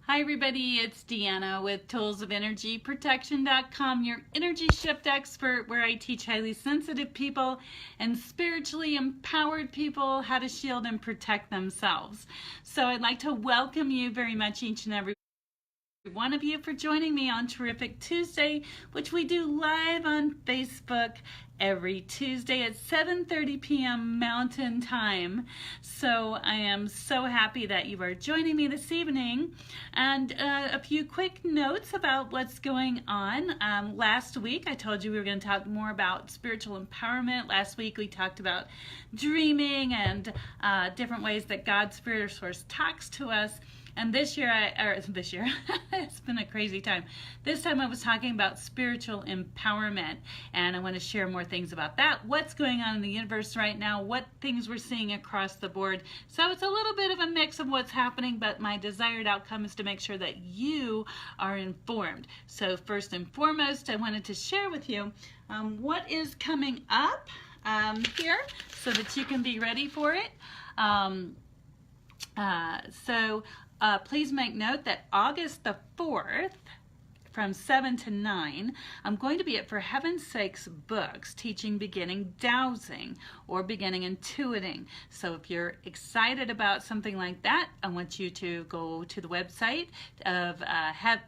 Hi everybody, it's Deanna with toolsofenergyprotection.com, your energy shift expert, where I teach highly sensitive people and spiritually empowered people how to shield and protect themselves. So I'd like to welcome you very much, each and every one of you, for joining me on Terrific Tuesday, which we do live on Facebook every Tuesday at 7:30 p.m. Mountain Time. So I am so happy that you are joining me this evening. And a few quick notes about what's going on. Last week I told you we were going to talk more about spiritual empowerment. Last week we talked about dreaming and different ways that God's Spirit or Source talks to us. And this year, it's been a crazy time. This time I was talking about spiritual empowerment, and I want to share more things about that. What's going on in the universe right now, what things we're seeing across the board. So it's a little bit of a mix of what's happening, but my desired outcome is to make sure that you are informed. So first and foremost, I wanted to share with you what is coming up here so that you can be ready for it. Please make note that August the 4th from 7 to 9, I'm going to be at For Heaven's Sakes Books teaching beginning dowsing or beginning intuiting. So if you're excited about something like that, I want you to go to the website of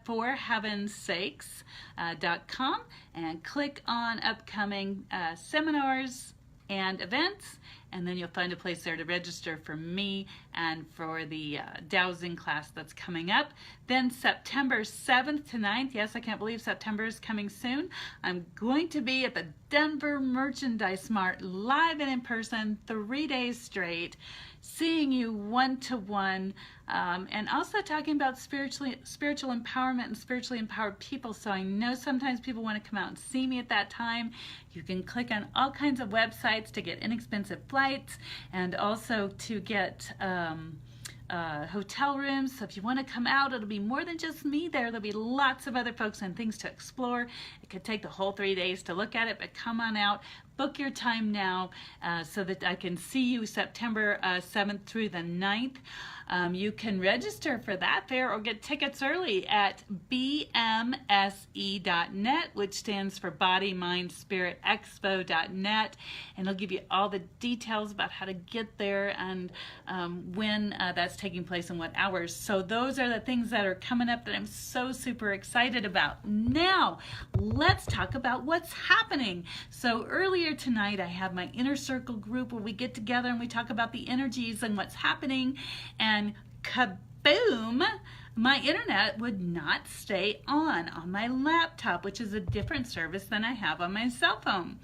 forheavensakes.com and click on upcoming seminars and events, and then you'll find a place there to register for me and for the dowsing class that's coming up. Then September 7th to 9th, yes, I can't believe September is coming soon, I'm going to be at the Denver Merchandise Mart live and in person 3 days straight, seeing you one-to-one, and also talking about spiritual empowerment and spiritually empowered people. So I know sometimes people want to come out and see me at that time. You can click on all kinds of websites to get inexpensive flights and also to get hotel rooms. So if you want to come out, it'll be more than just me there. There'll be lots of other folks and things to explore. It could take the whole 3 days to look at it, but come on out. Book your time now so that I can see you September 7th through the 9th. You can register for that fair or get tickets early at bmse.net, which stands for Body, Mind, Spirit Expo.net, and it'll give you all the details about how to get there and when that's taking place and what hours. So those are the things that are coming up that I'm so super excited about. Now, let's talk about what's happening. So earlier tonight, I have my Inner Circle group where we get together and we talk about the energies and what's happening, and kaboom, my internet would not stay on my laptop, which is a different service than I have on my cell phone.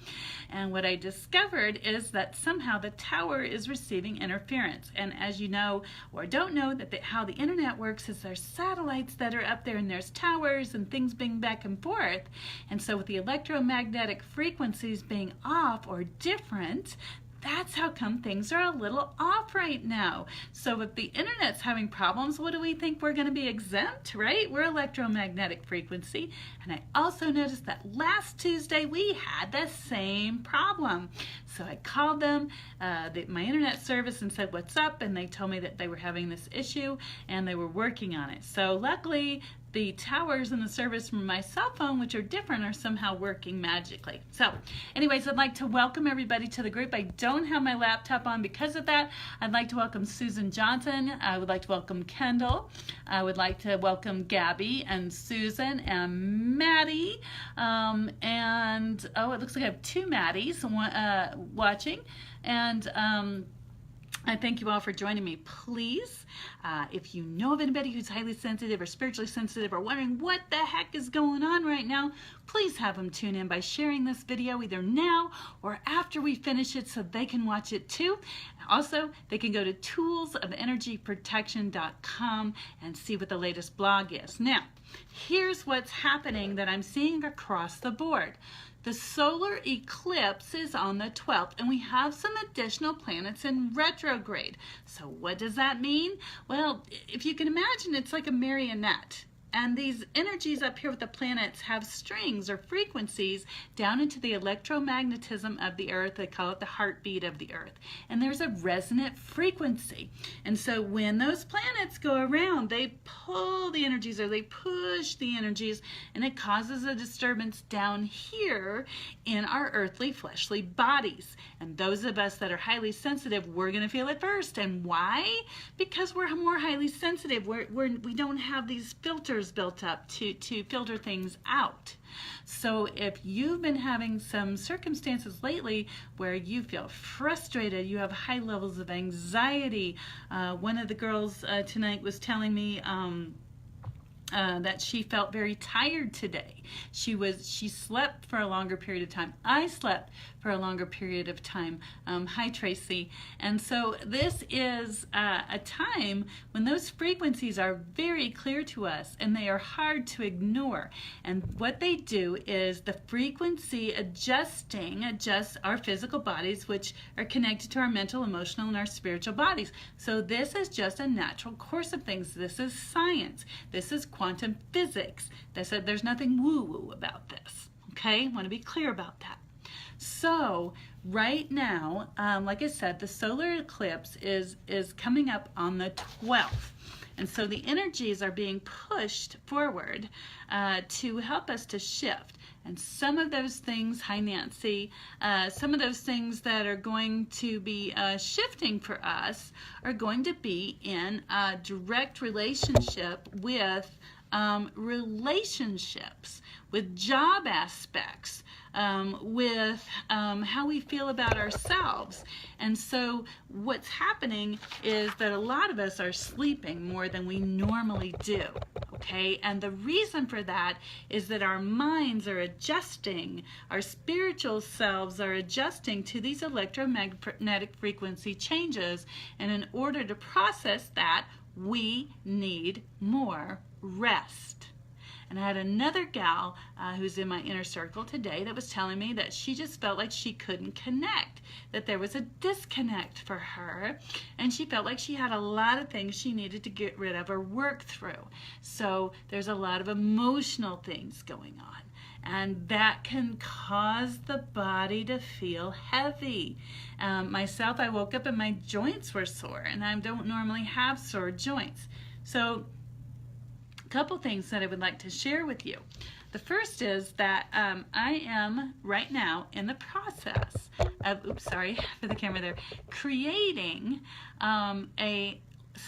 And what I discovered is that somehow the tower is receiving interference. And as you know or don't know, how the internet works is there's satellites that are up there and there's towers and things being back and forth. And so with the electromagnetic frequencies being off or different, that's how come things are a little off right now. So if the internet's having problems, what do we think? We're going to be exempt, right? We're electromagnetic frequency. And I also noticed that last Tuesday we had the same problem. So I called them, my internet service, and said, what's up? And they told me that they were having this issue and they were working on it. So luckily, the towers and the service from my cell phone, which are different, are somehow working magically. So anyways, I'd like to welcome everybody to the group. I don't have my laptop on because of that. I'd like to welcome Susan Johnson. I would like to welcome Kendall. I would like to welcome Gabby and Susan and Maddie. It looks like I have two Maddies watching. And I thank you all for joining me. Please, if you know of anybody who's highly sensitive or spiritually sensitive or wondering what the heck is going on right now, please have them tune in by sharing this video either now or after we finish it so they can watch it too. Also, they can go to toolsofenergyprotection.com and see what the latest blog is. Now, here's what's happening that I'm seeing across the board. The solar eclipse is on the 12th, and we have some additional planets in retrograde. So what does that mean? Well, if you can imagine, it's like a marionette. And these energies up here with the planets have strings or frequencies down into the electromagnetism of the earth. They call it the heartbeat of the earth. And there's a resonant frequency. And so when those planets go around, they pull the energies or they push the energies, and it causes a disturbance down here in our earthly fleshly bodies. And those of us that are highly sensitive, we're going to feel it first. And why? Because we're more highly sensitive. We don't have these filters built up to filter things out. So if you've been having some circumstances lately where you feel frustrated, you have high levels of anxiety. One of the girls tonight was telling me that she felt very tired today. She slept for a longer period of time. I slept for a longer period of time. Hi, Tracy. And so this is a time when those frequencies are very clear to us and they are hard to ignore. And what they do is the frequency adjusts our physical bodies, which are connected to our mental, emotional, and our spiritual bodies. So this is just a natural course of things. This is science. This is quantum physics. There's nothing woo-woo about this. Okay? I want to be clear about that. So right now, like I said, the solar eclipse is coming up on the 12th. And so the energies are being pushed forward to help us to shift. And some of those things, hi Nancy, some of those things that are going to be shifting for us are going to be in a direct relationship with relationships, with job aspects, with how we feel about ourselves. And so what's happening is that a lot of us are sleeping more than we normally do, okay? And the reason for that is that our minds are adjusting, our spiritual selves are adjusting to these electromagnetic frequency changes, and in order to process that, we need more rest. And I had another gal who's in my inner circle today that was telling me that she just felt like she couldn't connect, that there was a disconnect for her, and she felt like she had a lot of things she needed to get rid of or work through. So there's a lot of emotional things going on, and that can cause the body to feel heavy. Myself, I woke up and my joints were sore, and I don't normally have sore joints. So couple things that I would like to share with you. The first is that I am right now in the process of, oops, sorry for the camera there, creating a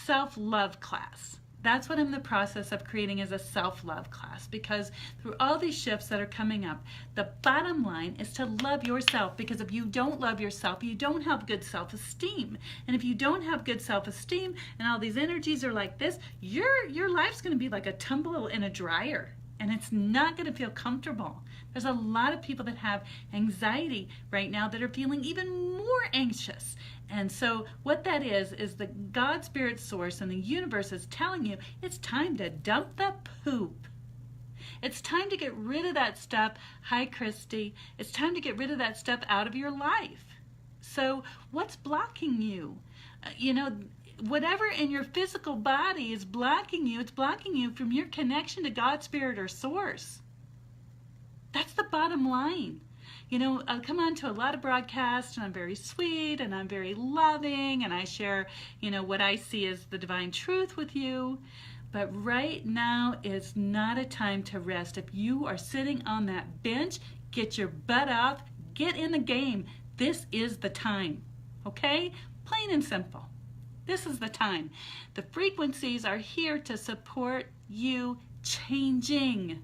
self-love class. That's what I'm in the process of creating, as a self-love class, because through all these shifts that are coming up, the bottom line is to love yourself, because if you don't love yourself, you don't have good self-esteem. And if you don't have good self-esteem and all these energies are like this, your life's going to be like a tumble in a dryer, and it's not going to feel comfortable. There's a lot of people that have anxiety right now that are feeling even more anxious. And so what that is the God Spirit Source and the universe is telling you it's time to dump the poop. It's time to get rid of that stuff. Hi, Christy. It's time to get rid of that stuff out of your life. So what's blocking you? Whatever in your physical body is blocking you, it's blocking you from your connection to God, Spirit, or Source. That's the bottom line. I come on to a lot of broadcasts, and I'm very sweet, and I'm very loving, and I share, what I see as the divine truth with you. But right now is not a time to rest. If you are sitting on that bench, get your butt up, get in the game. This is the time, okay? Plain and simple. This is the time. The frequencies are here to support you changing.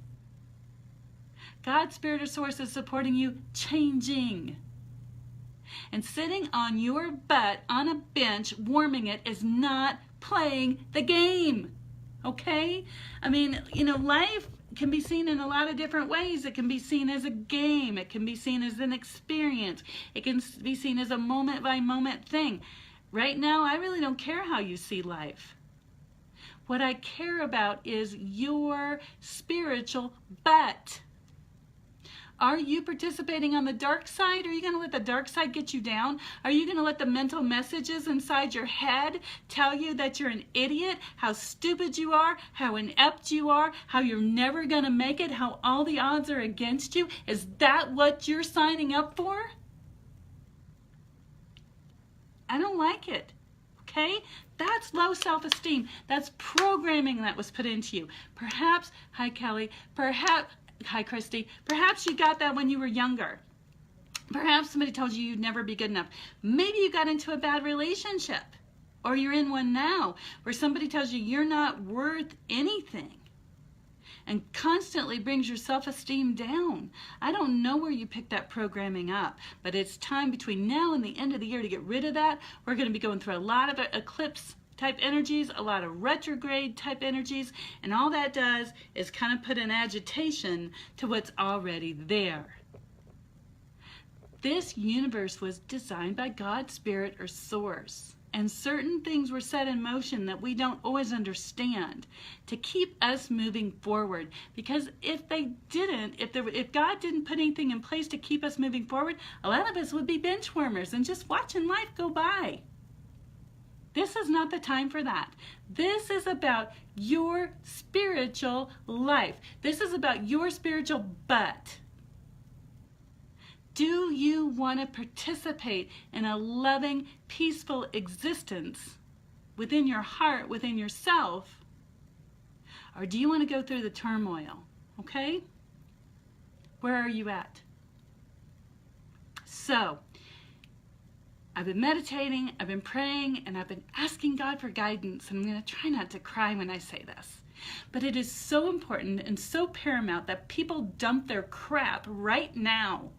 God, Spirit, or Source is supporting you changing. And sitting on your butt on a bench, warming it, is not playing the game. Okay? Life can be seen in a lot of different ways. It can be seen as a game. It can be seen as an experience. It can be seen as a moment-by-moment thing. Right now, I really don't care how you see life. What I care about is your spiritual butt. Are you participating on the dark side? Are you going to let the dark side get you down? Are you going to let the mental messages inside your head tell you that you're an idiot, how stupid you are, how inept you are, how you're never going to make it, how all the odds are against you? Is that what you're signing up for? I don't like it. Okay? That's low self-esteem. That's programming that was put into you. Perhaps, hi Kelly, perhaps, hi Christy, perhaps you got that when you were younger. Perhaps somebody told you you'd never be good enough. Maybe you got into a bad relationship, or you're in one now where somebody tells you you're not worth anything and constantly brings your self-esteem down. I don't know where you picked that programming up, but it's time between now and the end of the year to get rid of that. We're going to be going through a lot of eclipse type energies, a lot of retrograde type energies, and all that does is kind of put an agitation to what's already there. This universe was designed by God, Spirit, or Source. And certain things were set in motion that we don't always understand to keep us moving forward. Because if they didn't, if God didn't put anything in place to keep us moving forward, a lot of us would be bench warmers and just watching life go by. This is not the time for that. This is about your spiritual life. This is about your spiritual butt. Do you want to participate in a loving, peaceful existence within your heart, within yourself? Or do you want to go through the turmoil? Okay? Where are you at? So, I've been meditating, I've been praying, and I've been asking God for guidance. And I'm going to try not to cry when I say this. But it is so important and so paramount that people dump their crap right now.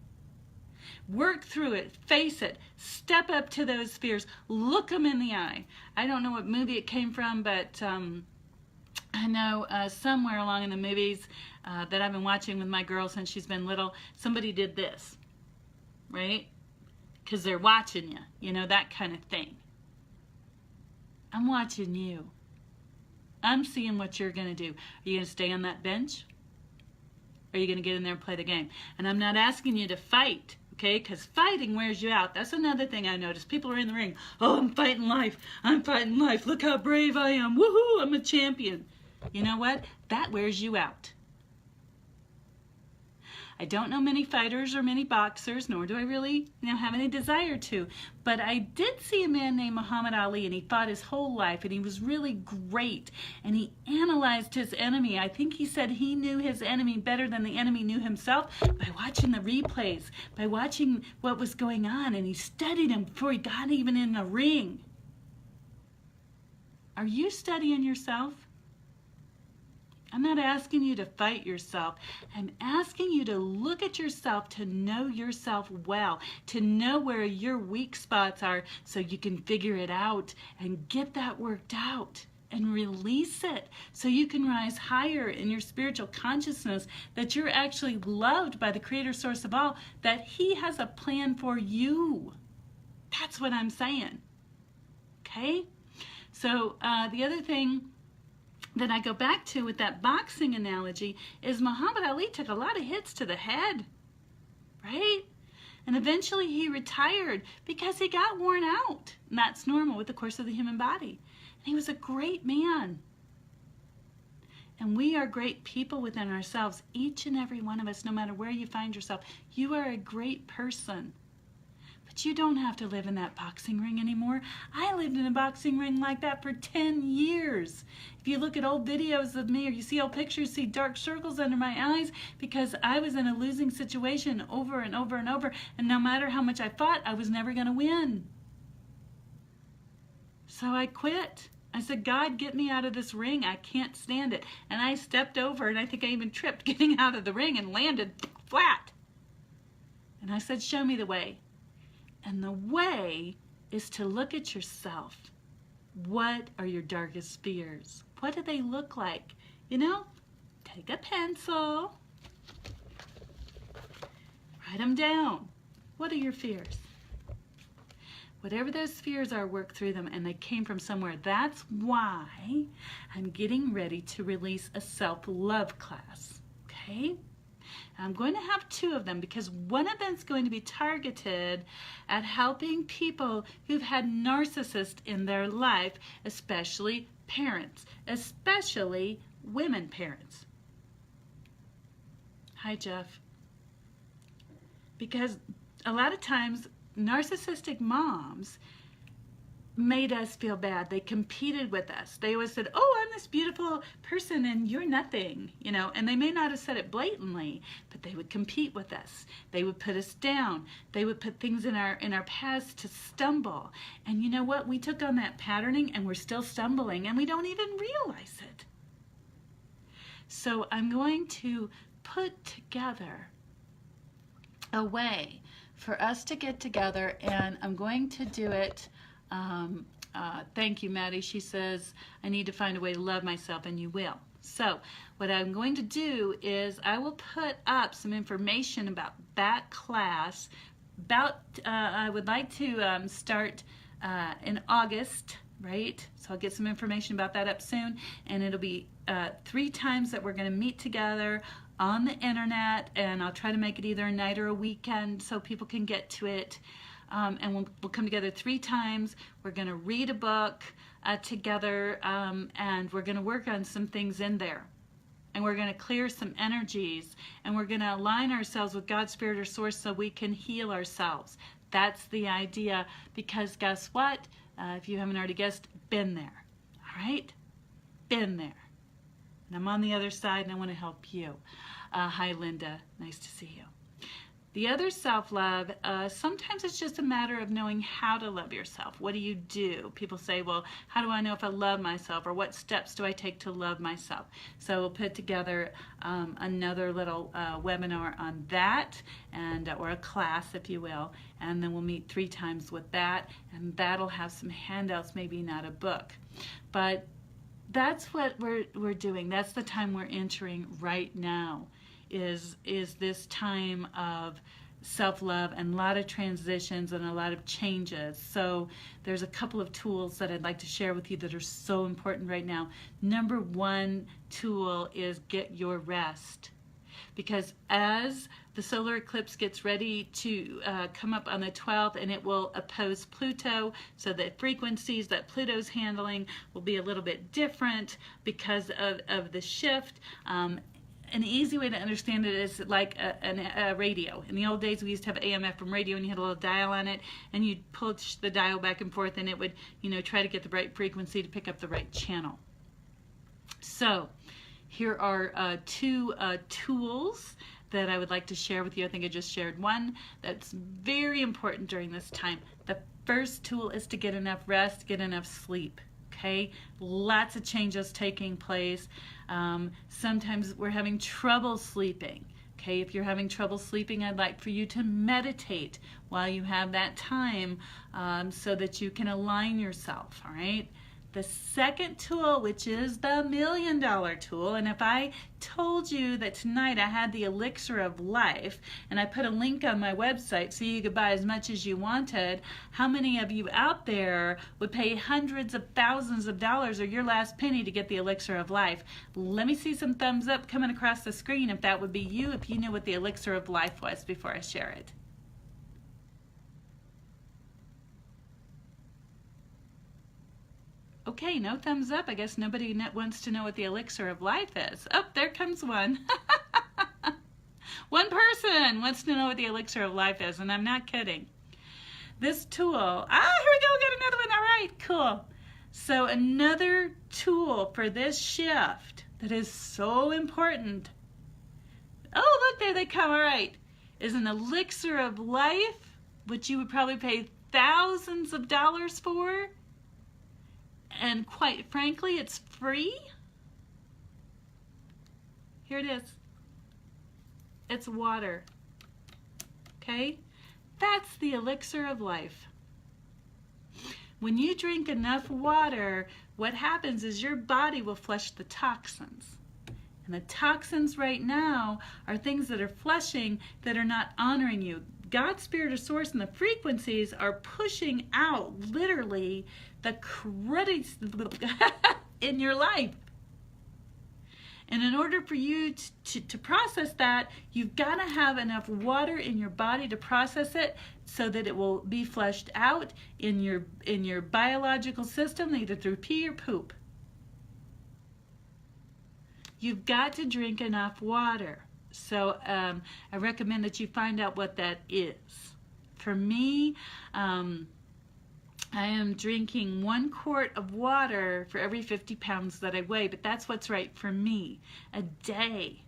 Work through it, face it, step up to those fears, look them in the eye. I don't know what movie it came from, but I know somewhere along in the movies that I've been watching with my girl since she's been little, somebody did this, right? Because they're watching you, you know, that kind of thing. I'm watching you. I'm seeing what you're going to do. Are you going to stay on that bench? Or are you going to get in there and play the game? And I'm not asking you to fight. Okay, because fighting wears you out. That's another thing I noticed. People are in the ring. Oh, I'm fighting life. I'm fighting life. Look how brave I am. Woohoo, I'm a champion. You know what? That wears you out. I don't know many fighters or many boxers, nor do I really have any desire to. But I did see a man named Muhammad Ali, and he fought his whole life, and he was really great. And he analyzed his enemy. I think he said he knew his enemy better than the enemy knew himself by watching the replays, by watching what was going on, and he studied him before he got even in the ring. Are you studying yourself? I'm not asking you to fight yourself. I'm asking you to look at yourself, to know yourself well, to know where your weak spots are so you can figure it out and get that worked out and release it so you can rise higher in your spiritual consciousness, that you're actually loved by the Creator Source of all, that He has a plan for you. That's what I'm saying. Okay? So the other thing that I go back to with that boxing analogy is Muhammad Ali took a lot of hits to the head, right? And eventually he retired because he got worn out. And that's normal with the course of the human body. And he was a great man. And we are great people within ourselves, each and every one of us, no matter where you find yourself. You are a great person. But you don't have to live in that boxing ring anymore. I lived in a boxing ring like that for 10 years. If you look at old videos of me or you see old pictures, see dark circles under my eyes because I was in a losing situation over and over and over. And no matter how much I fought, I was never going to win. So I quit. I said, God, get me out of this ring. I can't stand it. And I stepped over, and I think I even tripped getting out of the ring and landed flat. And I said, show me the way. And the way is to look at yourself. What are your darkest fears? What do they look like? You know, take a pencil, write them down. What are your fears? Whatever those fears are, work through them, and they came from somewhere. That's why I'm getting ready to release a self-love class, okay? And I'm going to have 2 of them because one of them is going to be targeted at helping people who've had narcissists in their life, especially parents, especially women parents. Hi, Jeff. Because a lot of times narcissistic moms made us feel bad. They competed with us. They always said, oh, I'm this beautiful person and you're nothing, you know, and they may not have said it blatantly, but they would compete with us. They would put us down. They would put things in our past to stumble. And you know what? We took on that patterning and we're still stumbling and we don't even realize it. So I'm going to put together a way for us to get together, and I'm going to do it. Thank you, Maddie. She says, I need to find a way to love myself, and you will. So what I'm going to do is I will put up some information about that class. I would like to start in August, right? So I'll get some information about that up soon, and it'll be 3 times that we're going to meet together on the internet, and I'll try to make it either a night or a weekend so people can get to it. And we'll come together 3 times. We're going to read a book together, and we're going to work on some things in there. And we're going to clear some energies, and we're going to align ourselves with God's Spirit or Source so we can heal ourselves. That's the idea, because guess what? If you haven't already guessed, been there. All right? Been there. And I'm on the other side, and I want to help you. Hi, Linda. Nice to see you. The other self-love, sometimes it's just a matter of knowing how to love yourself. What do you do? People say, well, how do I know if I love myself? Or what steps do I take to love myself? So we'll put together another little webinar on that, and or a class, if you will. And then we'll meet 3 times with that. And that'll have some handouts, maybe not a book. But that's what we're doing. That's the time we're entering right now. Is this time of self-love and a lot of transitions and a lot of changes. So there's a couple of tools that I'd like to share with you that are so important right now. Number 1 tool is get your rest. Because as the solar eclipse gets ready to come up on the 12th, and it will oppose Pluto, so the frequencies that Pluto's handling will be a little bit different because of the shift. An easy way to understand it is like a radio. In the old days, we used to have AM FM radio, and you had a little dial on it, and you'd push the dial back and forth, and it would, you know, try to get the right frequency to pick up the right channel. So here are 2 tools that I would like to share with you. I think I just shared one that's very important during this time. The first tool is to get enough rest, get enough sleep. Okay, lots of changes taking place. Sometimes we're having trouble sleeping. Okay, if you're having trouble sleeping, I'd like for you to meditate while you have that time, so that you can align yourself. All right. The second tool, which is the $1 million tool, and if I told you that tonight I had the elixir of life, and I put a link on my website so you could buy as much as you wanted, how many of you out there would pay hundreds of thousands of dollars or your last penny to get the elixir of life? Let me see some thumbs up coming across the screen if that would be you, if you knew what the elixir of life was before I share it. Okay, no thumbs up. I guess nobody wants to know what the elixir of life is. Oh, there comes one. One person wants to know what the elixir of life is, and I'm not kidding. This tool, here we go, got another one. All right, cool. So another tool for this shift that is so important. Oh, look, there they come. All right, is an elixir of life, which you would probably pay thousands of dollars for. And quite frankly, it's free. Here it is. It's water. Okay? That's the elixir of life. When you drink enough water, what happens is your body will flush the toxins. And the toxins right now are things that are flushing that are not honoring you. God's Spirit or Source and the frequencies are pushing out literally the credits in your life. And in order for you to process that, you've got to have enough water in your body to process it so that it will be flushed out in your biological system, either through pee or poop. You've got to drink enough water. So I recommend that you find out what that is. For me, I am drinking 1 quart of water for every 50 pounds that I weigh, but that's what's right for me, a day.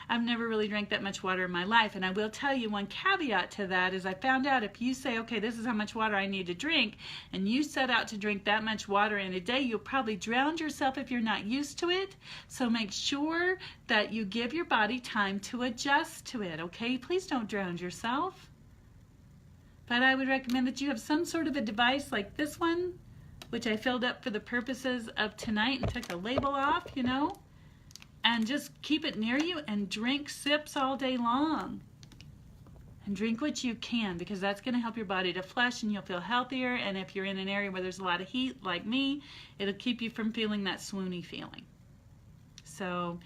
I've never really drank that much water in my life, and I will tell you one caveat to that is I found out if you say, okay, this is how much water I need to drink, and you set out to drink that much water in a day, you'll probably drown yourself if you're not used to it. So make sure that you give your body time to adjust to it, okay? Please don't drown yourself. But I would recommend that you have some sort of a device like this one, which I filled up for the purposes of tonight and took the label off, you know, and just keep it near you and drink sips all day long. And drink what you can, because that's going to help your body to flush and you'll feel healthier. And if you're in an area where there's a lot of heat, like me, it'll keep you from feeling that swoony feeling. So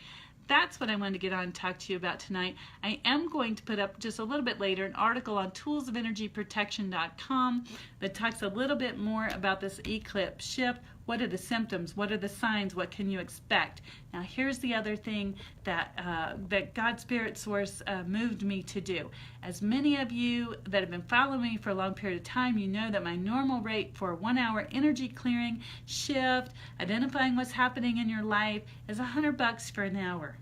that's what I wanted to get on and talk to you about tonight. I am going to put up just a little bit later an article on toolsofenergyprotection.com that talks a little bit more about this eclipse shift. What are the symptoms? What are the signs? What can you expect? Now here's the other thing that that God Spirit Source moved me to do. As many of you that have been following me for a long period of time, you know that my normal rate for 1 hour energy clearing, shift, identifying what's happening in your life is $100 for an hour.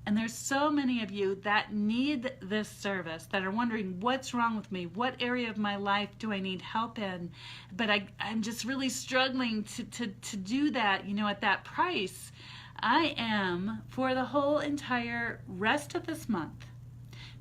And there's so many of you that need this service, that are wondering what's wrong with me, what area of my life do I need help in, but I'm just really struggling to do that, you know, at that price. I am, for the whole entire rest of this month,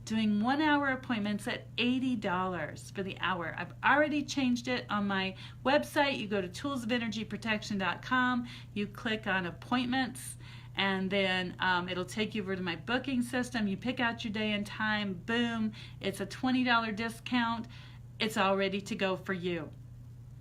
doing 1 hour appointments at $80 for the hour. I've already changed it on my website. You go to toolsofenergyprotection.com, you click on appointments, and then it'll take you over to my booking system. You pick out your day and time, boom, it's a $20 discount. It's all ready to go for you.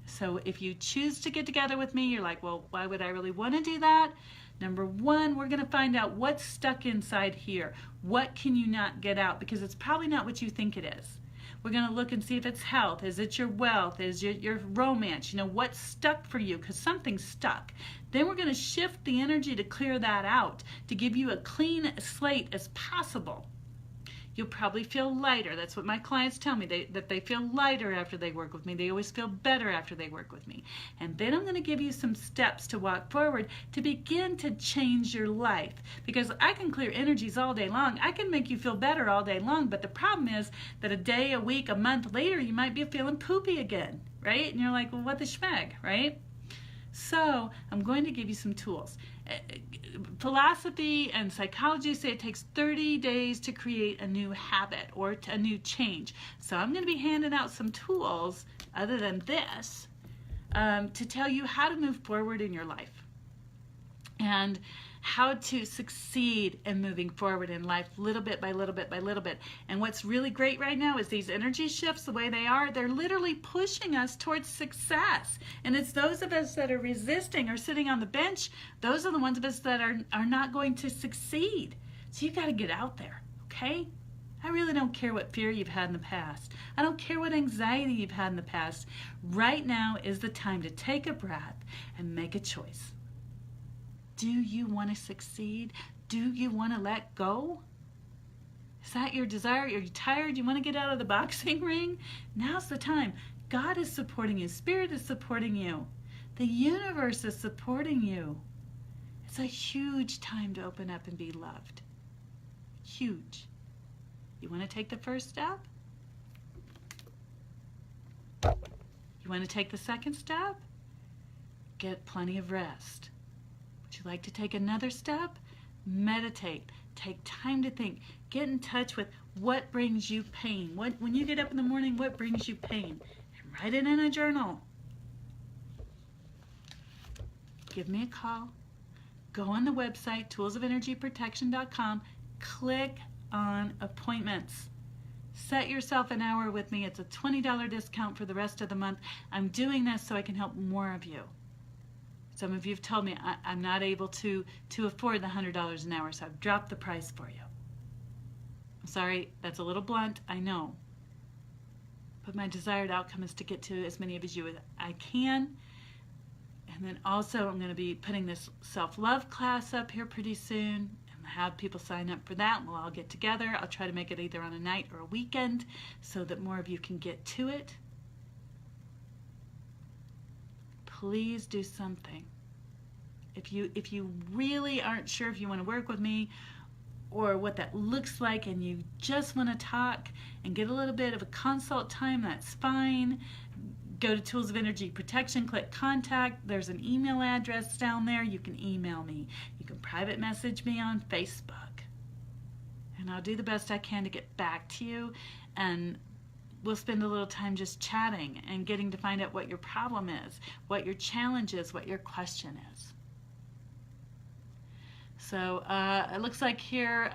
So if you choose to get together with me, you're like, well, why would I really want to do that? Number one, we're going to find out what's stuck inside here. What can you not get out? Because it's probably not what you think it is. We're going to look and see if it's health. Is it your wealth? Is it your romance? You know, what's stuck for you? Because something's stuck. Then we're going to shift the energy to clear that out, to give you a clean slate as possible. You'll probably feel lighter. That's what my clients tell me, that they feel lighter after they work with me. They always feel better after they work with me. And then I'm going to give you some steps to walk forward to begin to change your life. Because I can clear energies all day long. I can make you feel better all day long. But the problem is that a day, a week, a month later, you might be feeling poopy again, right? And you're like, well, what the schmeg, right? So I'm going to give you some tools. Philosophy and psychology say it takes 30 days to create a new habit or a new change. So I'm going to be handing out some tools other than this to tell you how to move forward in your life and how to succeed in moving forward in life little bit by little bit by little bit. And what's really great right now is these energy shifts, the way they are, they're literally pushing us towards success. And it's those of us that are resisting or sitting on the bench, those are the ones of us that are not going to succeed. So you've got to get out there, okay? I really don't care what fear you've had in the past. I don't care what anxiety you've had in the past. Right now is the time to take a breath and make a choice. Do you want to succeed? Do you want to let go? Is that your desire? Are you tired? You want to get out of the boxing ring? Now's the time. God is supporting you. Spirit is supporting you. The universe is supporting you. It's a huge time to open up and be loved. Huge. You want to take the first step? You want to take the second step? Get plenty of rest. Would you like to take another step? Meditate. Take time to think. Get in touch with what brings you pain. When you get up in the morning, what brings you pain? And write it in a journal. Give me a call. Go on the website, toolsofenergyprotection.com. Click on appointments. Set yourself an hour with me. It's a $20 discount for the rest of the month. I'm doing this so I can help more of you. Some of you have told me I'm not able to afford the $100 an hour, so I've dropped the price for you. I'm sorry, that's a little blunt, I know. But my desired outcome is to get to as many of you as I can. And then also I'm going to be putting this self-love class up here pretty soon and have people sign up for that. We'll all get together. I'll try to make it either on a night or a weekend so that more of you can get to it. Please do something. If you really aren't sure if you want to work with me or what that looks like and you just want to talk and get a little bit of a consult time, that's fine. Go to Tools of Energy Protection, click contact. There's an email address down there. You can email me. You can private message me on Facebook. And I'll do the best I can to get back to you. And we'll spend a little time just chatting and getting to find out what your problem is, what your challenge is, what your question is. So it looks like here,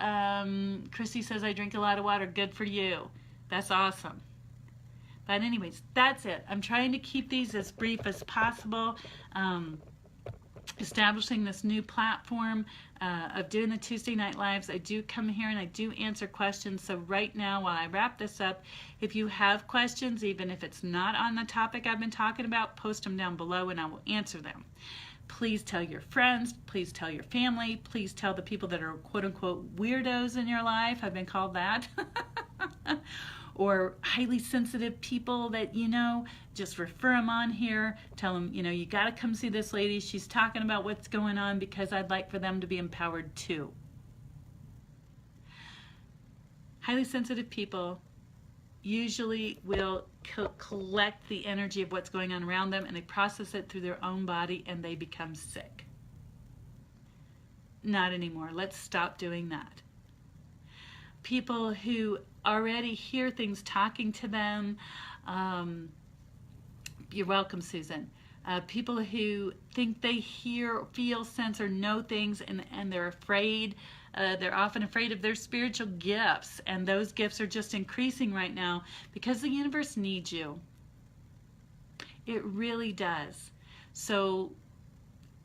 Christy says, I drink a lot of water. Good for you. That's awesome. But anyways, that's it. I'm trying to keep these as brief as possible. Establishing this new platform of doing the Tuesday night lives. I do come here and I do answer questions. So right now, while I wrap this up, if you have questions, even if it's not on the topic I've been talking about, post them down below and I will answer them. Please tell your friends, please tell your family, please tell the people that are quote-unquote weirdos in your life. I've been called that. Or highly sensitive people that, you know, just refer them on here. Tell them, you know, you got to come see this lady. She's talking about what's going on because I'd like for them to be empowered too. Highly sensitive people usually will collect the energy of what's going on around them and they process it through their own body and they become sick. Not anymore. Let's stop doing that. People who already hear things talking to them, you're welcome, Susan. People who think they hear, feel, sense, or know things and they're afraid. They're often afraid of their spiritual gifts, and those gifts are just increasing right now because the universe needs you. It really does. So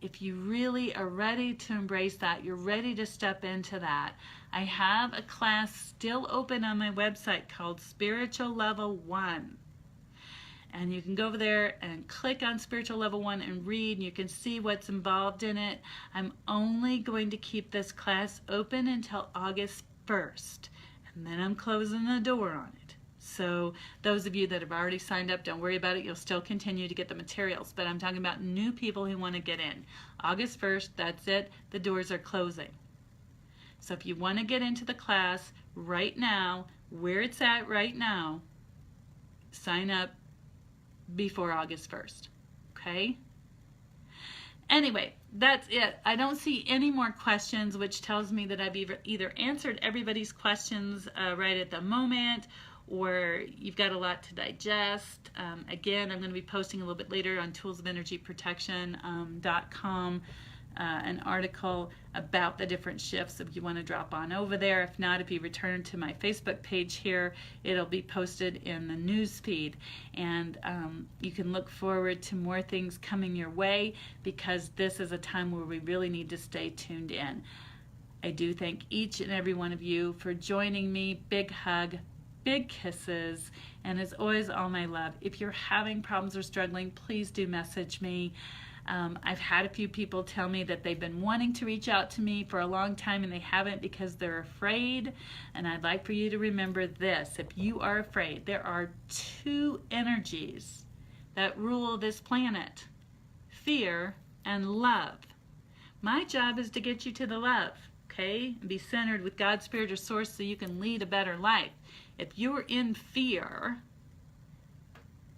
if you really are ready to embrace that, you're ready to step into that, I have a class still open on my website called Spiritual Level 1. And you can go over there and click on Spiritual Level 1 and read, and you can see what's involved in it. I'm only going to keep this class open until August 1st, and then I'm closing the door on it. So those of you that have already signed up, don't worry about it. You'll still continue to get the materials, but I'm talking about new people who want to get in. August 1st, that's it. The doors are closing. So if you want to get into the class right now, where it's at right now, sign up before August 1st, okay? Anyway, that's it. I don't see any more questions, which tells me that I've either answered everybody's questions right at the moment, or you've got a lot to digest. Again, I'm going to be posting a little bit later on toolsofenergyprotection.com an article about the different shifts if you want to drop on over there. If not, if you return to my Facebook page here, it'll be posted in the news feed. And you can look forward to more things coming your way because this is a time where we really need to stay tuned in. I do thank each and every one of you for joining me. Big hug, big kisses, and as always, all my love. If you're having problems or struggling, please do message me. I've had a few people tell me that they've been wanting to reach out to me for a long time and they haven't because they're afraid. And I'd like for you to remember this. If you are afraid, there are two energies that rule this planet: fear and love. My job is to get you to the love, okay? And be centered with God's Spirit or Source so you can lead a better life. If you're in fear,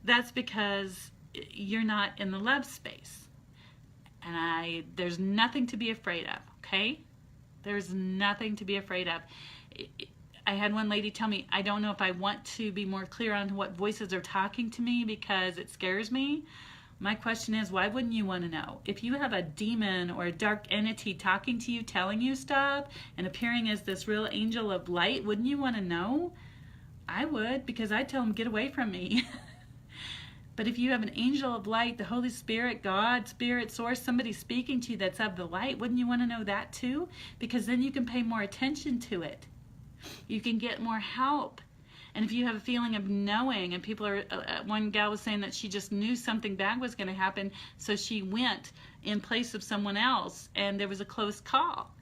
that's because you're not in the love space. And there's nothing to be afraid of, okay? There's nothing to be afraid of. I had one lady tell me, I don't know if I want to be more clear on what voices are talking to me because it scares me. My question is, why wouldn't you want to know? If you have a demon or a dark entity talking to you, telling you stuff, and appearing as this real angel of light, wouldn't you want to know? I would, because I'd tell them, get away from me. But if you have an angel of light, the Holy Spirit, God, Spirit, Source, somebody speaking to you that's of the light, wouldn't you want to know that too? Because then you can pay more attention to it. You can get more help. And if you have a feeling of knowing, and people are, one gal was saying that she just knew something bad was going to happen, so she went in place of someone else, and there was a close call.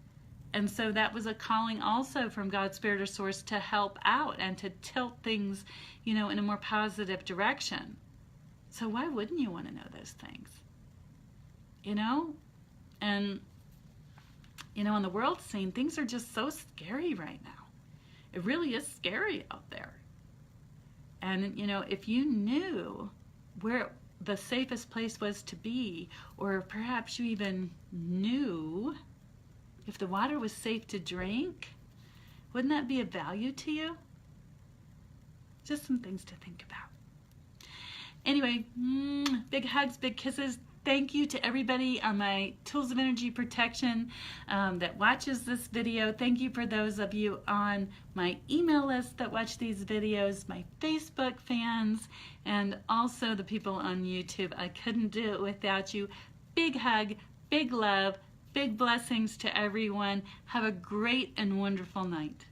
And so that was a calling also from God, Spirit, or Source to help out and to tilt things, you know, in a more positive direction. So why wouldn't you want to know those things? You know? And, you know, on the world scene, things are just so scary right now. It really is scary out there. And, you know, if you knew where the safest place was to be, or perhaps you even knew if the water was safe to drink, wouldn't that be of value to you? Just some things to think about. Anyway, big hugs, big kisses. Thank you to everybody on my Tools of Energy Protection that watches this video. Thank you for those of you on my email list that watch these videos, my Facebook fans, and also the people on YouTube. I couldn't do it without you. Big hug, big love, big blessings to everyone. Have a great and wonderful night.